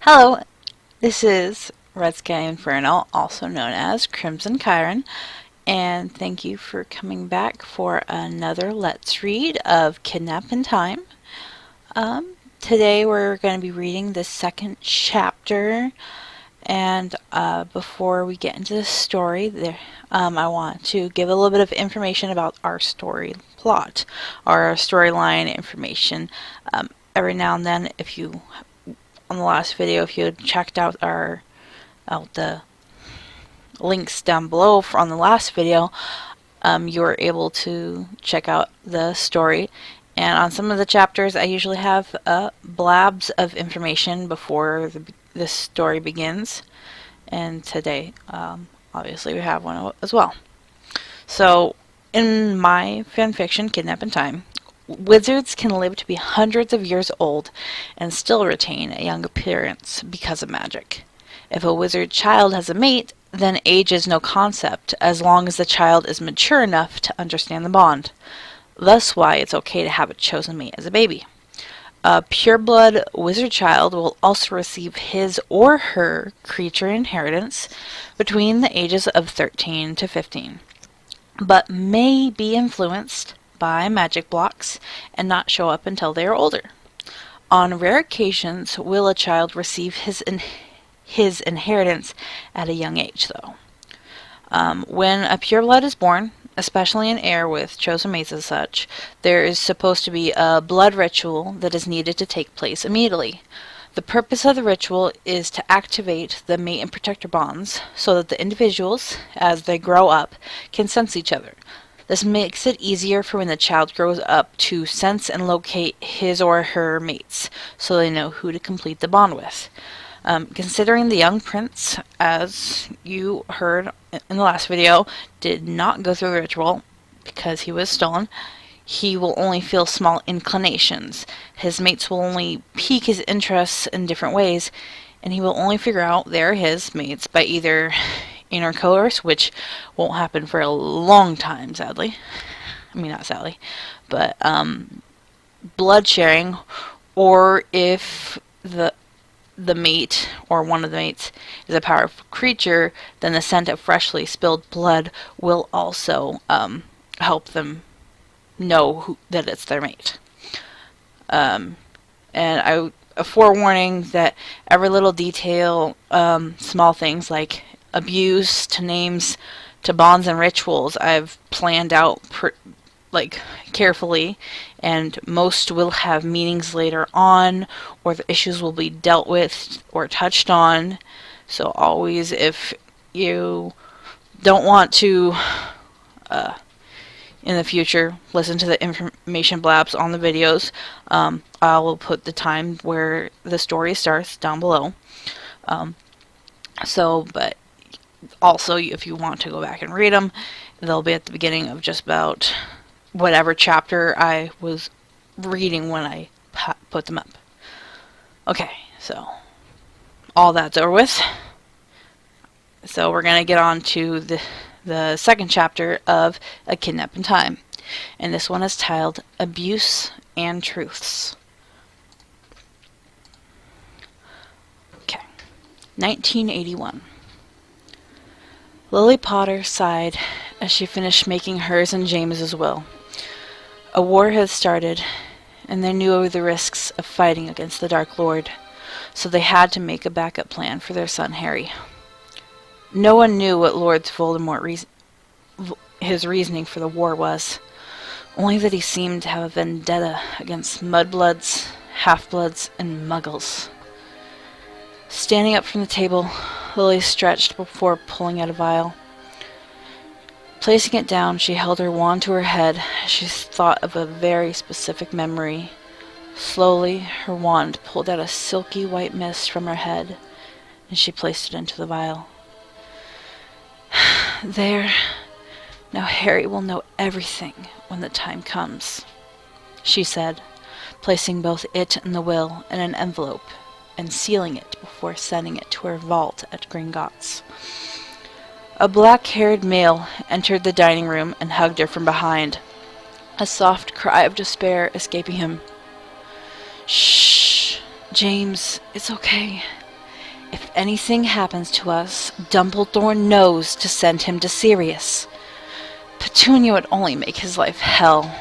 Hello, this is Red Sky Inferno, also known as Crimson Chiron, and thank you for coming back for another Let's Read of Kidnap in Time. Today we're going to be reading the second chapter, and before we get into the story, I want to give a little bit of information about our story plot, our storyline information. Every now and then, on the last video, if you had checked out the links down below on the last video, you were able to check out the story. And on some of the chapters, I usually have blabs of information before the story begins. And today, obviously, we have one as well. So, in my fanfiction, Kidnap in Time, wizards can live to be hundreds of years old and still retain a young appearance because of magic. If a wizard child has a mate, then age is no concept, as long as the child is mature enough to understand the bond. Thus why it's okay to have a chosen mate as a baby. A pureblood wizard child will also receive his or her creature inheritance between the ages of 13 to 15, but may be influenced by magic blocks and not show up until they are older. On rare occasions will a child receive his inheritance at a young age, though. When a pureblood is born, especially an heir with chosen mates as such, there is supposed to be a blood ritual that is needed to take place immediately. The purpose of the ritual is to activate the mate and protector bonds so that the individuals, as they grow up, can sense each other. This makes it easier for when the child grows up to sense and locate his or her mates, so they know who to complete the bond with. Considering the young prince, as you heard in the last video, did not go through the ritual because he was stolen, he will only feel small inclinations. His mates will only pique his interests in different ways, and he will only figure out they're his mates by either intercourse, which won't happen for a long time, sadly. I mean, not sadly, but blood sharing, or if the mate or one of the mates is a powerful creature, then the scent of freshly spilled blood will also help them know that it's their mate. And a forewarning that every little detail, small things like abuse to names to bonds and rituals, I've planned out carefully, and most will have meanings later on, or the issues will be dealt with or touched on. So always, if you don't want to in the future listen to the information blabs on the videos, I will put the time where the story starts down below. But also, if you want to go back and read them, they'll be at the beginning of just about whatever chapter I was reading when I put them up. Okay, so all that's over with. So we're going to get on to the second chapter of A Kidnap in Time. And this one is titled Abuse and Truths. Okay. 1981. Lily Potter sighed as she finished making hers and James's will. A war had started, and they knew the risks of fighting against the Dark Lord, so they had to make a backup plan for their son Harry. No one knew what Lord Voldemort his reasoning for the war was, only that he seemed to have a vendetta against mudbloods, half-bloods, and muggles. Standing up from the table, Lily stretched before pulling out a vial. Placing it down, she held her wand to her head as she thought of a very specific memory. Slowly, her wand pulled out a silky white mist from her head, and she placed it into the vial. There. Now Harry will know everything when the time comes, she said, placing both it and the will in an envelope and sealing it before sending it to her vault at Gringotts. A black-haired male entered the dining room and hugged her from behind, a soft cry of despair escaping him. Shh, James, it's okay. If anything happens to us, Dumbledore knows to send him to Sirius. Petunia would only make his life hell,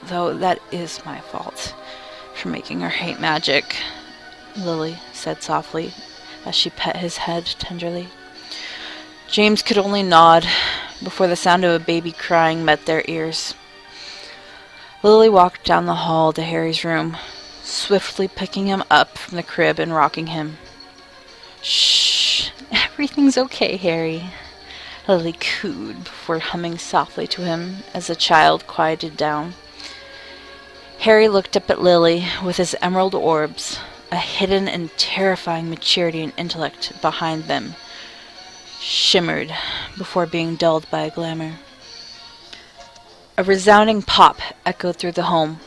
though that is my fault for making her hate magic, Lily said softly, as she pet his head tenderly. James could only nod before the sound of a baby crying met their ears. Lily walked down the hall to Harry's room, swiftly picking him up from the crib and rocking him. Shh, everything's okay, Harry, Lily cooed before humming softly to him as the child quieted down. Harry looked up at Lily with his emerald orbs, a hidden and terrifying maturity and intellect behind them, shimmered before being dulled by a glamour. A resounding pop echoed through the home,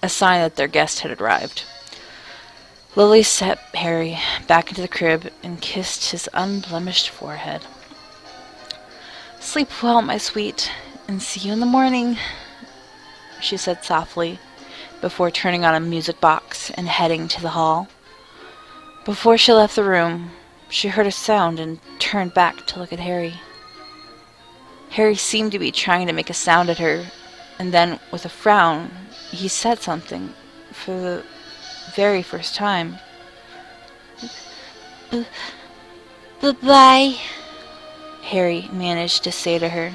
a sign that their guest had arrived. Lily set Harry back into the crib and kissed his unblemished forehead. "Sleep well, my sweet, and see you in the morning," she said softly, before turning on a music box and heading to the hall. Before she left the room, she heard a sound and turned back to look at Harry. Harry seemed to be trying to make a sound at her, and then, with a frown, he said something for the very first time. "Bye-bye," Harry managed to say to her.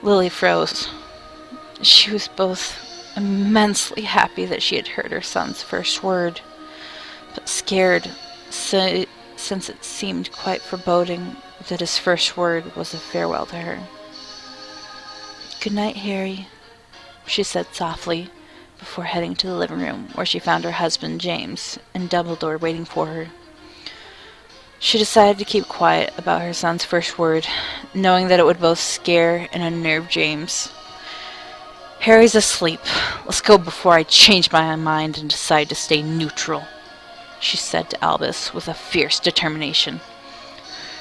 Lily froze. She was both immensely happy that she had heard her son's first word, but scared since it seemed quite foreboding that his first word was a farewell to her. "Good night, Harry," she said softly, before heading to the living room, where she found her husband, James, and Dumbledore waiting for her. She decided to keep quiet about her son's first word, knowing that it would both scare and unnerve James. "Harry's asleep. Let's go before I change my mind and decide to stay neutral," she said to Albus with a fierce determination.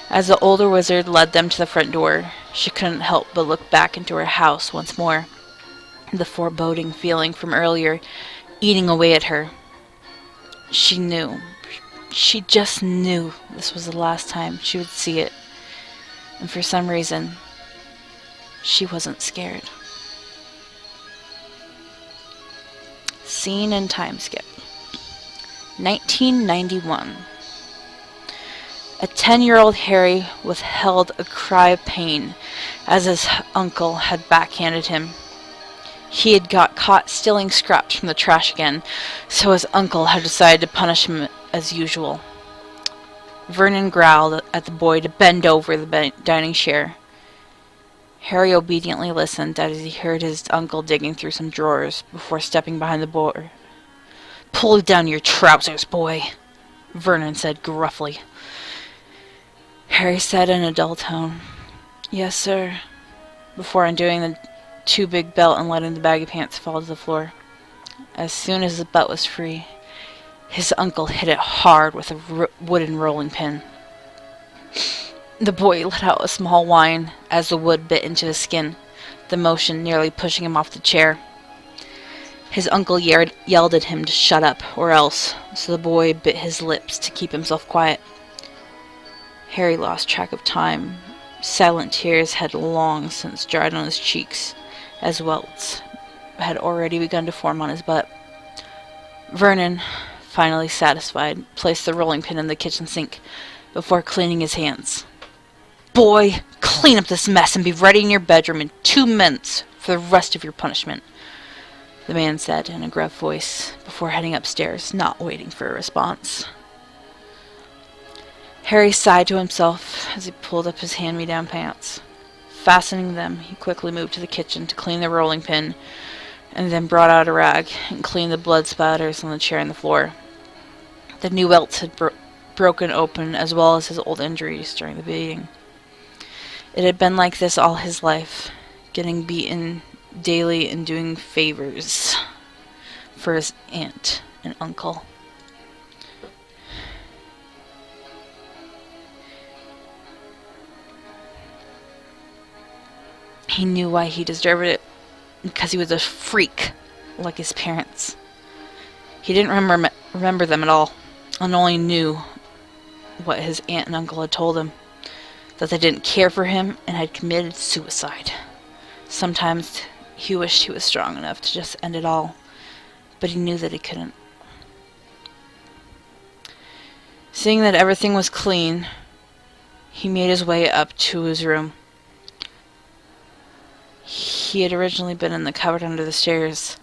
As the older wizard led them to the front door, she couldn't help but look back into her house once more, the foreboding feeling from earlier eating away at her. She knew. She just knew this was the last time she would see it, and for some reason, she wasn't scared. Scene and time skip. 1991. A 10-year-old Harry withheld a cry of pain as his uncle had backhanded him. He had got caught stealing scraps from the trash again, so his uncle had decided to punish him as usual. Vernon growled at the boy to bend over the dining chair. Harry obediently listened as he heard his uncle digging through some drawers before stepping behind the boy. "Pull down your trousers, boy," Vernon said gruffly. Harry said in a dull tone, "Yes, sir," before undoing the too big belt and letting the baggy pants fall to the floor. As soon as the butt was free, his uncle hit it hard with a wooden rolling pin. The boy let out a small whine as the wood bit into his skin, the motion nearly pushing him off the chair. His uncle yelled at him to shut up, or else, so the boy bit his lips to keep himself quiet. Harry lost track of time. Silent tears had long since dried on his cheeks, as welts had already begun to form on his butt. Vernon, finally satisfied, placed the rolling pin in the kitchen sink before cleaning his hands. "Boy, clean up this mess and be ready in your bedroom in 2 minutes for the rest of your punishment," the man said in a gruff voice before heading upstairs, not waiting for a response. Harry sighed to himself as he pulled up his hand-me-down pants. Fastening them, he quickly moved to the kitchen to clean the rolling pin, and then brought out a rag and cleaned the blood spatters on the chair and the floor. The new welts had broken open, as well as his old injuries during the beating. It had been like this all his life, getting beaten daily and doing favors for his aunt and uncle. He knew why he deserved it, because he was a freak, like his parents. He didn't remember them at all, and only knew what his aunt and uncle had told him, that they didn't care for him and had committed suicide. Sometimes he wished he was strong enough to just end it all, but he knew that he couldn't. Seeing that everything was clean, he made his way up to his room. He had originally been in the cupboard under the stairs.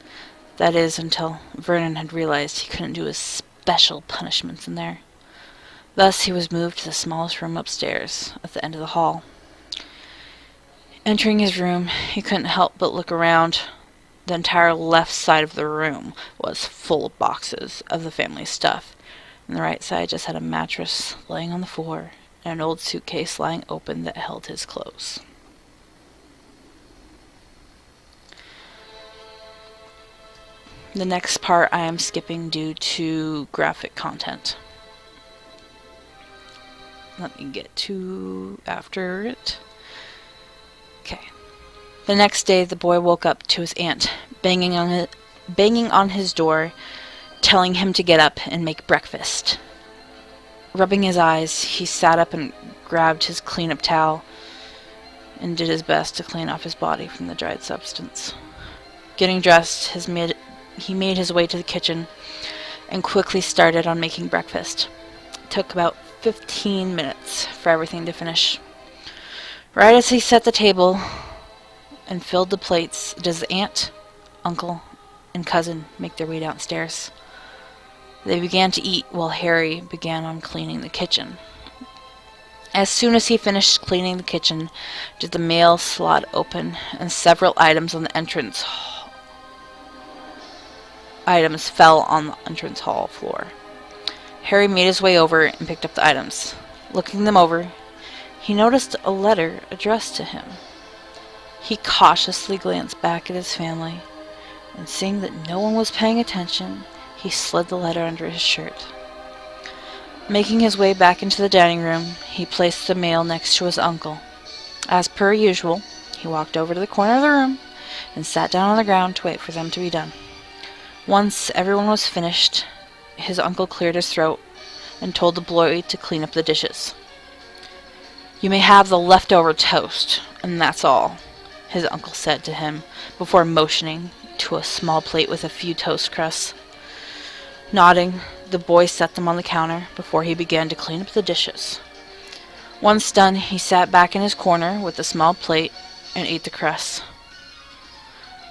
That is, until Vernon had realized he couldn't do his special punishments in there. Thus, he was moved to the smallest room upstairs, at the end of the hall. Entering his room, he couldn't help but look around. The entire left side of the room was full of boxes of the family's stuff, and the right side just had a mattress laying on the floor and an old suitcase lying open that held his clothes. The next part I am skipping due to graphic content. Let me get to after it. Okay. The next day, the boy woke up to his aunt banging on his door, telling him to get up and make breakfast. Rubbing his eyes, he sat up and grabbed his clean-up towel and did his best to clean off his body from the dried substance. Getting dressed, he made his way to the kitchen and quickly started on making breakfast. It took about 15 minutes for everything to finish. Right as he set the table and filled the plates, does the aunt, uncle, and cousin make their way downstairs. They began to eat while Harry began on cleaning the kitchen. As soon as he finished cleaning the kitchen, did the mail slot open and several items fell on the entrance hall floor. Harry made his way over and picked up the items. Looking them over, he noticed a letter addressed to him. He cautiously glanced back at his family, and seeing that no one was paying attention, he slid the letter under his shirt. Making his way back into the dining room, he placed the mail next to his uncle. As per usual, he walked over to the corner of the room and sat down on the ground to wait for them to be done. Once everyone was finished, his uncle cleared his throat and told the boy to clean up the dishes. "You may have the leftover toast, and that's all," his uncle said to him before motioning to a small plate with a few toast crusts. Nodding, the boy set them on the counter before he began to clean up the dishes. Once done, he sat back in his corner with the small plate and ate the crusts.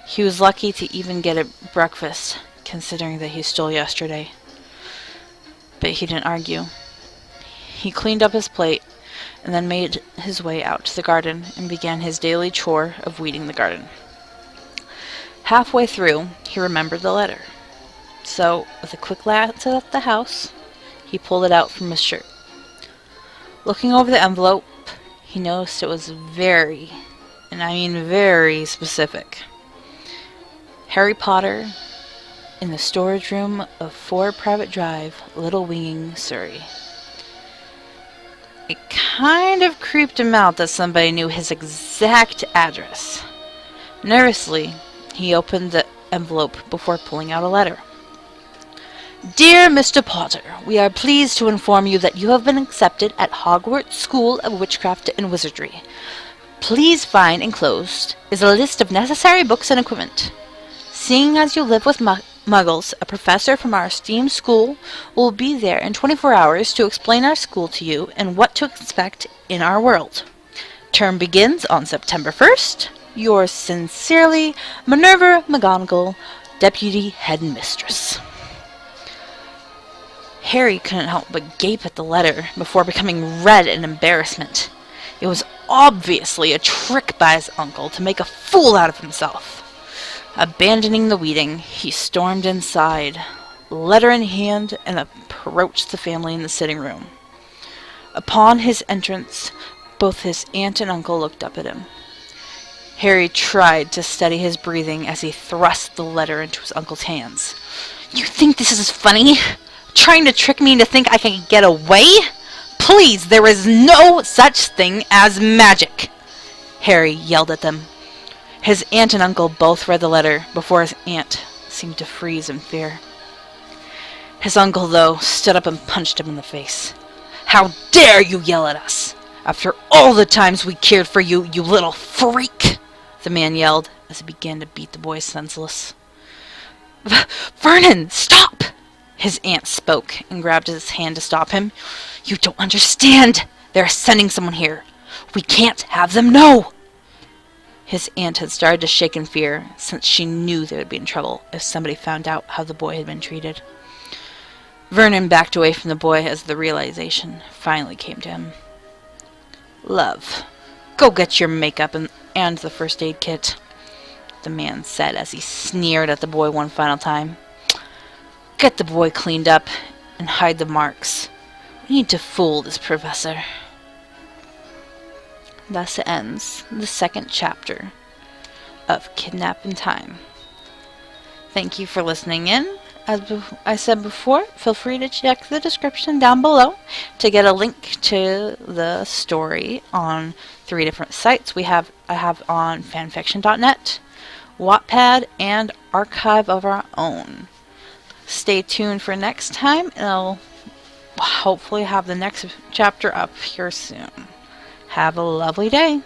He was lucky to even get a breakfast, considering that he stole yesterday. But he didn't argue. He cleaned up his plate and then made his way out to the garden and began his daily chore of weeding the garden. Halfway through, he remembered the letter. So, with a quick glance at the house, he pulled it out from his shirt. Looking over the envelope, he noticed it was very, and I mean very specific. Harry Potter in the storage room of 4 Private Drive, Little Winging, Surrey. It kind of creeped him out that somebody knew his exact address. Nervously, he opened the envelope before pulling out a letter. "Dear Mr. Potter, we are pleased to inform you that you have been accepted at Hogwarts School of Witchcraft and Wizardry. Please find enclosed is a list of necessary books and equipment. Seeing as you live with Muggles, a professor from our esteemed school will be there in 24 hours to explain our school to you and what to expect in our world. Term begins on September 1st. Yours sincerely, Minerva McGonagall, Deputy Headmistress." Harry couldn't help but gape at the letter before becoming red in embarrassment. It was obviously a trick by his uncle to make a fool out of himself. Abandoning the weeding, he stormed inside, letter in hand, and approached the family in the sitting room. Upon his entrance, both his aunt and uncle looked up at him. Harry tried to steady his breathing as he thrust the letter into his uncle's hands. "You think this is funny? Trying to trick me into think I can get away? Please, there is no such thing as magic!" Harry yelled at them. His aunt and uncle both read the letter before his aunt seemed to freeze in fear. His uncle, though, stood up and punched him in the face. How dare you yell at us? After all the times we cared for you, you little freak! The man yelled as he began to beat the boy senseless. Vernon, stop! His aunt spoke and grabbed his hand to stop him. You don't understand. They're sending someone here. We can't have them know. His aunt had started to shake in fear, since she knew they would be in trouble if somebody found out how the boy had been treated. Vernon backed away from the boy as the realization finally came to him. Love, go get your makeup and the first aid kit, the man said as he sneered at the boy one final time. Get the boy cleaned up and hide the marks. We need to fool this professor. Thus ends the second chapter of Kidnap in Time. Thank you for listening in. As I said before, feel free to check the description down below to get a link to the story on 3 different sites. I have on fanfiction.net, Wattpad, and Archive of Our Own. Stay tuned for next time, and I'll hopefully have the next chapter up here soon. Have a lovely day.